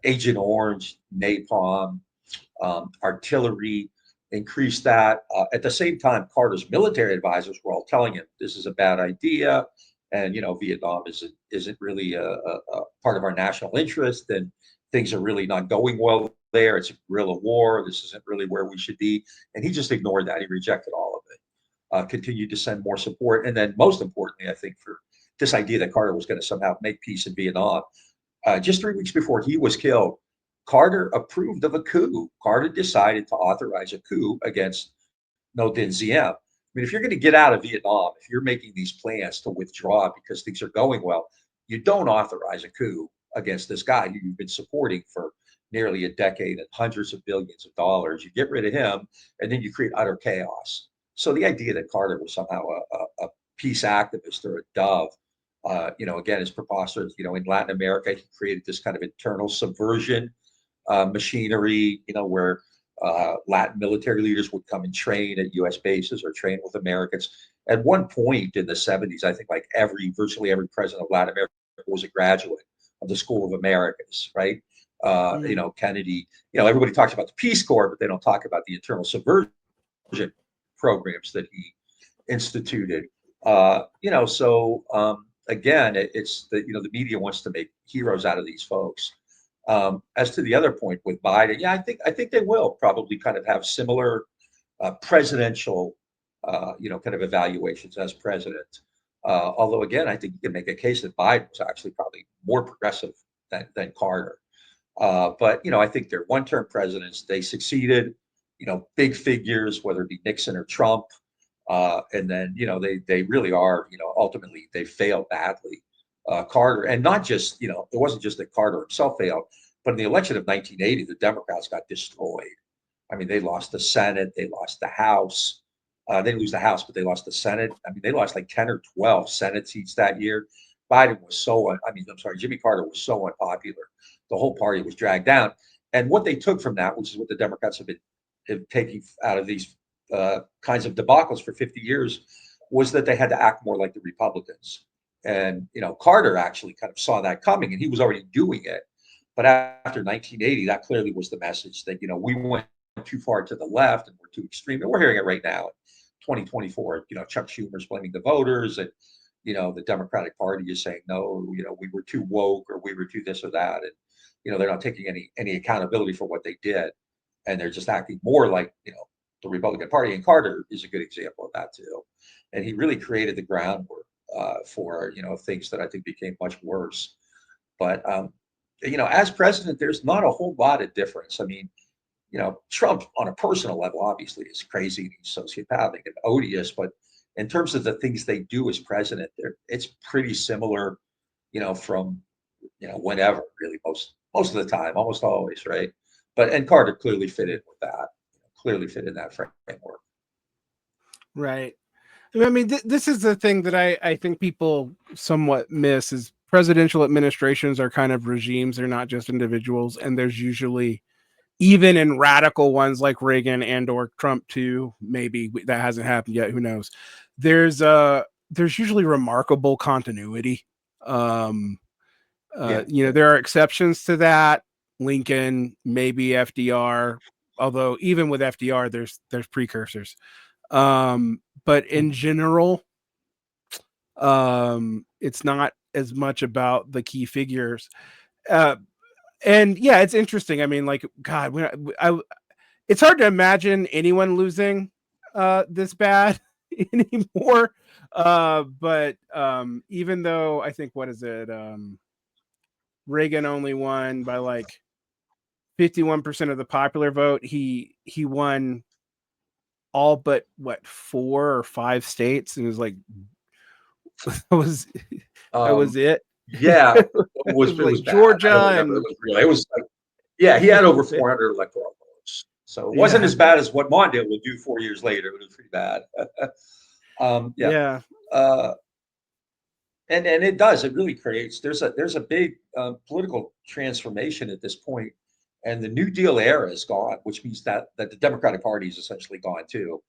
Agent Orange, napalm, artillery, increased that. At the same time, Carter's military advisors were all telling him this is a bad idea, and Vietnam isn't really a part of our national interest, and things are really not going well there. It's a guerrilla war. This isn't really where we should be. And he just ignored that. He rejected all of it. Continued to send more support, and then most importantly, I think, for this idea that Carter was going to somehow make peace in Vietnam. Just 3 weeks before he was killed, Carter approved of a coup. Carter decided to authorize a coup against Ngo Dinh Diem. I mean, if you're going to get out of Vietnam, if you're making these plans to withdraw because things are going well, you don't authorize a coup against this guy who you've been supporting for nearly a decade and hundreds of billions of dollars. You get rid of him, and then you create utter chaos. So the idea that Carter was somehow a peace activist or a dove, again, is preposterous. In Latin America, he created this kind of internal subversion machinery, where Latin military leaders would come and train at U.S. bases or train with Americans. At one point in the 70s, I think like virtually every president of Latin America was a graduate of the School of Americas, right? Kennedy, everybody talks about the Peace Corps, but they don't talk about the internal subversion programs that he instituted. Again, it's that, the media wants to make heroes out of these folks. As to the other point with Biden, yeah, I think they will probably kind of have similar presidential, kind of evaluations as president. Although, again, I think you can make a case that Biden was actually probably more progressive than Carter. But I think they're one-term presidents. They succeeded, big figures, whether it be Nixon or Trump. And then, they really are, ultimately they failed badly. Carter, and not just, it wasn't just that Carter himself failed, but in the election of 1980, the Democrats got destroyed. I mean, they lost the Senate, they lost the House. They didn't lose the House, but they lost the Senate. I mean, they lost like 10 or 12 Senate seats that year. Jimmy Carter was so unpopular. The whole party was dragged down. And what they took from that, which is what the Democrats have been taking out of these kinds of debacles for 50 years, was that they had to act more like the Republicans. And, Carter actually kind of saw that coming, and he was already doing it. But after 1980, that clearly was the message that, we went too far to the left and we're too extreme. And we're hearing it right now in 2024. Chuck Schumer's blaming the voters, and, the Democratic Party is saying, no, we were too woke, or we were too this or that. And, they're not taking any accountability for what they did. And they're just acting more like, the Republican Party. And Carter is a good example of that too. And he really created the groundwork for, things that I think became much worse. But, as president, there's not a whole lot of difference. I mean, Trump on a personal level, obviously, is crazy and he's sociopathic and odious. But in terms of the things they do as president, it's pretty similar, from, whenever, really, most of the time, almost always, right? And Carter clearly fit in with that, clearly fit in that framework. Right. I mean, this is the thing that I think people somewhat miss is presidential administrations are kind of regimes. They're not just individuals. And there's usually, even in radical ones like Reagan and or Trump too, maybe that hasn't happened yet. Who knows? There's usually remarkable continuity. There are exceptions to that. Lincoln, maybe FDR, although even with FDR, there's precursors. But in general, it's not as much about the key figures. And yeah, it's interesting. I mean, like, God, it's hard to imagine anyone losing this bad anymore. But even though I think, what is it? Reagan only won by like 51% of the popular vote. He won all but 4 or 5 states, and it was like that was it. Yeah, it was like bad. Georgia, and it was like, yeah, he had over 400 electoral votes, so it wasn't as bad as what Mondale would do 4 years later. It was pretty bad. And it really creates. There's a big political transformation at this point, and the New Deal era is gone, which means that the Democratic Party is essentially gone too.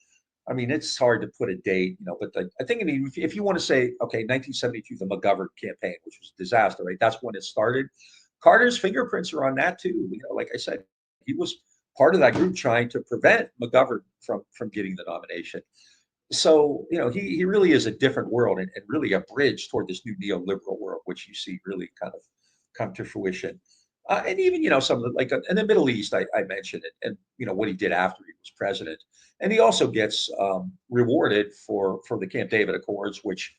I mean, it's hard to put a date, but I think, if you want to say, okay, 1972, the McGovern campaign, which was a disaster, right? That's when it started. Carter's fingerprints are on that too. Like I said, he was part of that group trying to prevent McGovern from getting the nomination. So, he really is a different world, and really a bridge toward this new neoliberal world, which you see really kind of come to fruition. And even, some of the, like in the Middle East, I mentioned it, and, what he did after he was president. And he also gets rewarded for the Camp David Accords, which,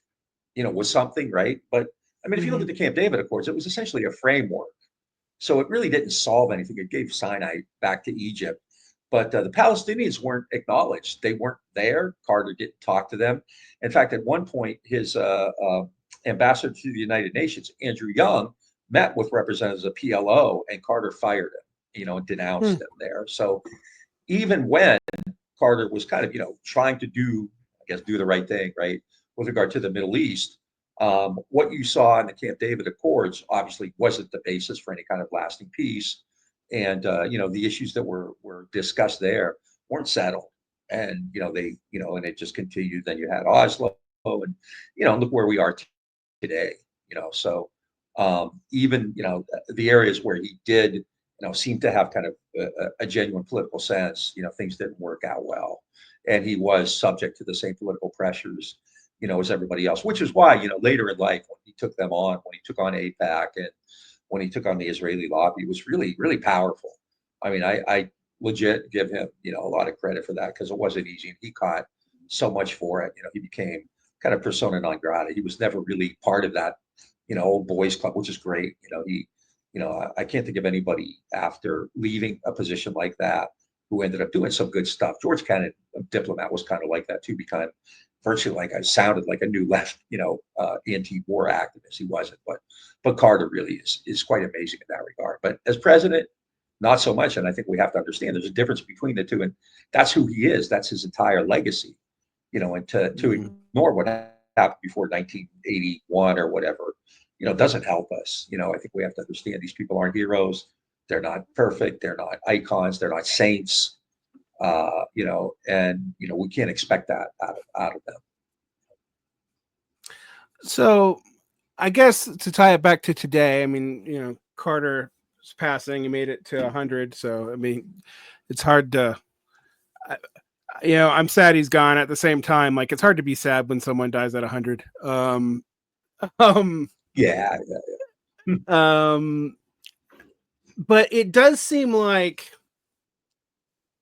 was something, right? But I mean, if you look at the Camp David Accords, it was essentially a framework. So it really didn't solve anything. It gave Sinai back to Egypt. But the Palestinians weren't acknowledged. They weren't there. Carter didn't talk to them. In fact, at one point, his ambassador to the United Nations, Andrew Young, met with representatives of PLO, and Carter fired him, and denounced them there. So even when Carter was kind of, trying to do the right thing, right, with regard to the Middle East, what you saw in the Camp David Accords obviously wasn't the basis for any kind of lasting peace. And, the issues that were discussed there weren't settled. And, and it just continued. Then you had Oslo, and, look where we are today, so even, the areas where he did, seem to have kind of a genuine political sense, things didn't work out well. And he was subject to the same political pressures, as everybody else, which is why, later in life, when he took them on, when he took on AIPAC and when he took on the Israeli lobby, it was really, really powerful. I mean, I legit give him, a lot of credit for that, because it wasn't easy. And he caught so much for it. He became kind of persona non grata. He was never really part of that, old boys club, which is great. I can't think of anybody after leaving a position like that who ended up doing some good stuff. George Kennan, a diplomat, was kind of like that too, became virtually like, I sounded like a new left, anti-war activist. He wasn't, but Carter really is quite amazing in that regard. But as president, not so much. And I think we have to understand there's a difference between the two, and that's who he is. That's his entire legacy, and to ignore what happened before 1981 or whatever, doesn't help us. I think we have to understand these people aren't heroes. They're not perfect. They're not icons. They're not saints. And we can't expect that out of them. So I guess to tie it back to today, I mean, Carter's passing, he made it to 100. So, I mean, it's hard to, I'm sad he's gone. At the same time, like, it's hard to be sad when someone dies at 100. Yeah. But it does seem like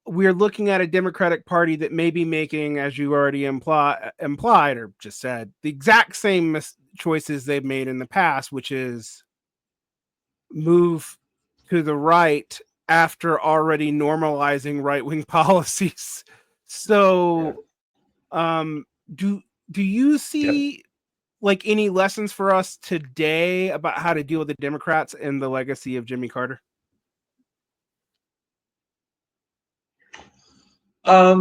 we're looking at a Democratic Party that may be making, as you already implied or just said, the exact same choices they've made in the past, which is move to the right after already normalizing right-wing policies. So, do you see like any lessons for us today about how to deal with the Democrats and the legacy of Jimmy Carter? I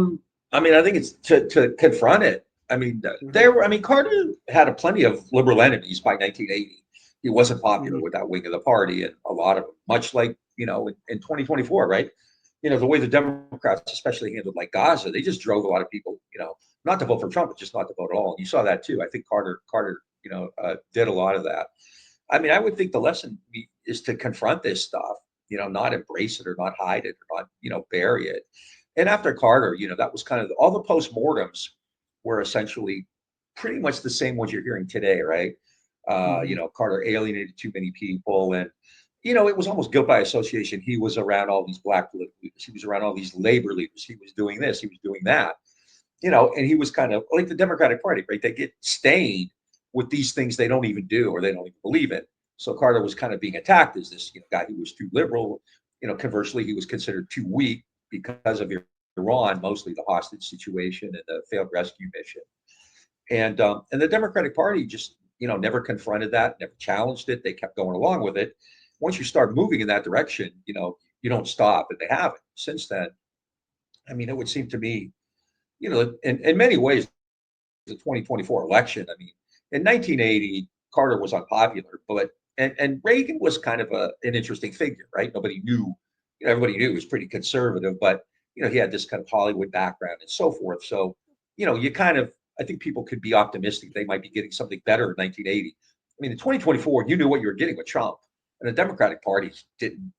mean, I think it's to confront it. I mean, Carter had plenty of liberal enemies by 1980. He wasn't popular with that wing of the party, and a lot of them, much like, in 2024, right? The way the Democrats especially handled like Gaza, they just drove a lot of people, not to vote for Trump, but just not to vote at all. And you saw that too. I think Carter, did a lot of that. I mean, I would think the lesson is to confront this stuff, not embrace it or not hide it or not, bury it. And after Carter, that was kind of all the postmortems were essentially pretty much the same ones you're hearing today, right? Carter alienated too many people, and it was almost guilt by association. He was around all these black political leaders. He was around all these labor leaders. He was doing this. He was doing that. And he was kind of like the Democratic Party, right? They get stained with these things they don't even do or they don't even believe in. So Carter was kind of being attacked as this guy who was too liberal. Conversely, he was considered too weak because of Iran, mostly the hostage situation and the failed rescue mission. And the Democratic Party just, never confronted that, never challenged it. They kept going along with it. Once you start moving in that direction, you don't stop, and they haven't since then. I mean, it would seem to me, in many ways, the 2024 election. I mean, in 1980, Carter was unpopular, but and Reagan was kind of an interesting figure, right? Nobody knew, everybody knew he was pretty conservative, but he had this kind of Hollywood background and so forth. So, you kind of, I think people could be optimistic they might be getting something better in 1980. I mean, in 2024, you knew what you were getting with Trump, and the Democratic Party didn't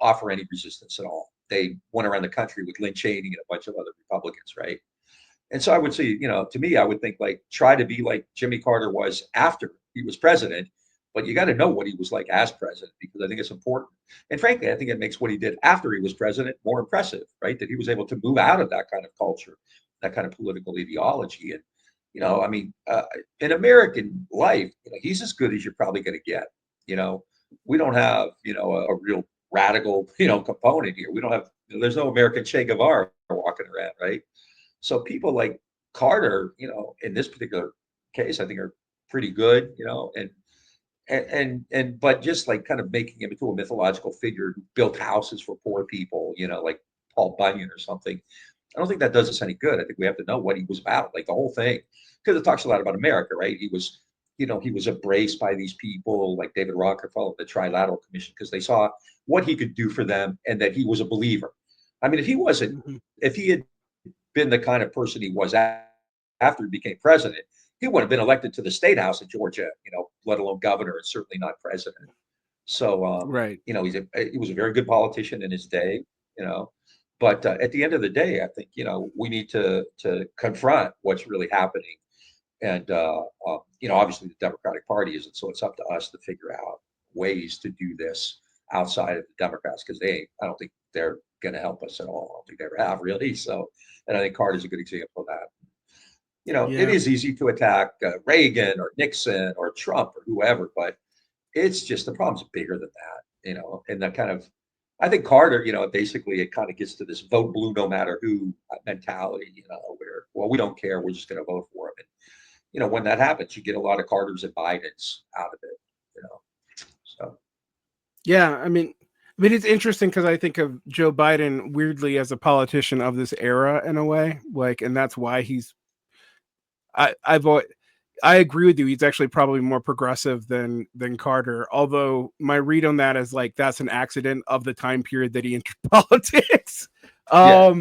offer any resistance at all. They went around the country with Lynn Cheney and a bunch of other Republicans, right? And so I would say, to me, I would think like try to be like Jimmy Carter was after he was president, but you got to know what he was like as president, because I think it's important. And frankly, I think it makes what he did after he was president more impressive, right? That he was able to move out of that kind of culture, that kind of political ideology. And, I mean, in American life, he's as good as you're probably going to get. We don't have, a real radical, component here. We don't have, there's no American Che Guevara walking around, right? So people like Carter, in this particular case, I think are pretty good, but just like kind of making him into a mythological figure who built houses for poor people, like Paul Bunyan or something. I don't think that does us any good. I think we have to know what he was about, like the whole thing, because it talks a lot about America, right? He was, he was embraced by these people like David Rockefeller, the Trilateral Commission, because they saw what he could do for them and that he was a believer. I mean, if he had been the kind of person he was after he became president, he would have been elected to the state house in Georgia, let alone governor, and certainly not president. So, Right. he was a very good politician in his day, but at the end of the day, I think, we need to confront what's really happening. And, obviously the Democratic Party isn't, so it's up to us to figure out ways to do this outside of the Democrats, because I don't think they're going to help us at all. I don't think they ever have, really. So, and I think Carter's a good example of that. It is easy to attack Reagan or Nixon or Trump or whoever, but it's just, the problem's bigger than that, and that kind of, I think Carter, basically it kind of gets to this vote blue no matter who mentality, where, well, we don't care, we're just going to vote for him. And, when that happens, you get a lot of Carters and Bidens out of it, so. Yeah, I mean, it's interesting because I think of Joe Biden weirdly as a politician of this era in a way, like, and that's why I agree with you. He's actually probably more progressive than Carter. Although my read on that is like that's an accident of the time period that he entered politics. Yeah.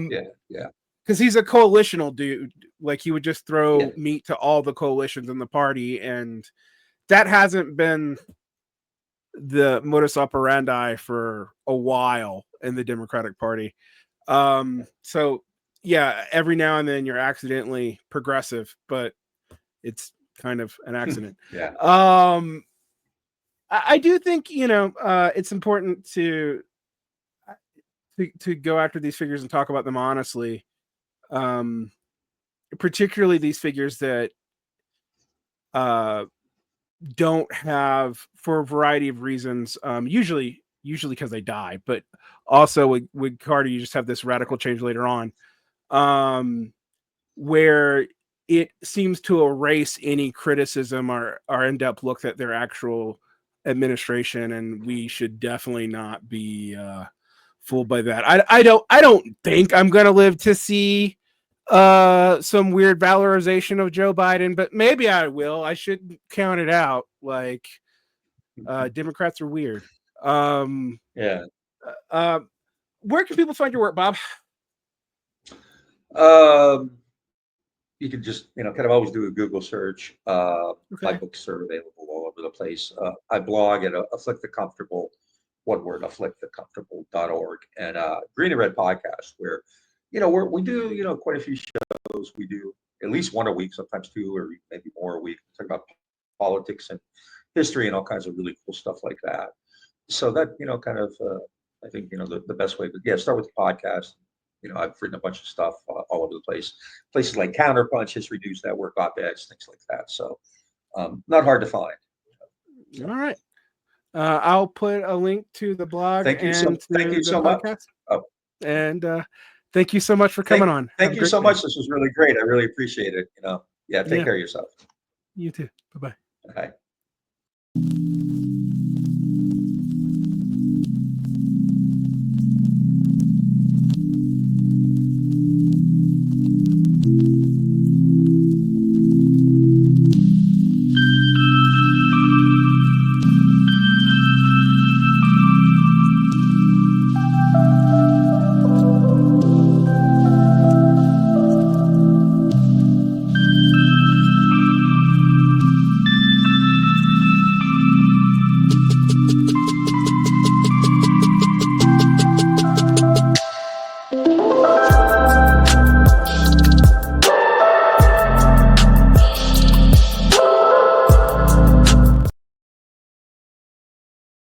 Because he's a coalitional dude. Like he would just throw meat to all the coalitions in the party, and that hasn't been the modus operandi for a while in the Democratic Party. So yeah, every now and then you're accidentally progressive, but it's kind of an accident. Yeah. I do think, it's important to go after these figures and talk about them honestly. Particularly these figures that don't have, for a variety of reasons, usually because they die, but also with Carter, you just have this radical change later on, where it seems to erase any criticism or in-depth look at their actual administration, and we should definitely not be fooled by that. I don't think I'm gonna live to see some weird valorization of Joe Biden, but maybe I will. I shouldn't count it out. Like Democrats are weird. Yeah. Where can people find your work, Bob? You can just, kind of always do a Google search. My books are available all over the place. I blog at Afflict the Comfortable, one word, afflictthecomfortable.org, and Green and Red podcast, where, we do, quite a few shows. We do at least one a week, sometimes two or maybe more a week. We talk about politics and history and all kinds of really cool stuff like that. So that, kind of, I think, the best way, but start with the podcast. I've written a bunch of stuff all over the place, places like Counterpunch, History News Network, op-eds, things like that. So not hard to find. All right. I'll put a link to the blog thank you so podcast. Much. Oh. And thank you so much for coming on. Thank you so much. This was really great. I really appreciate it. Take care of yourself. You too. Bye-bye. Bye.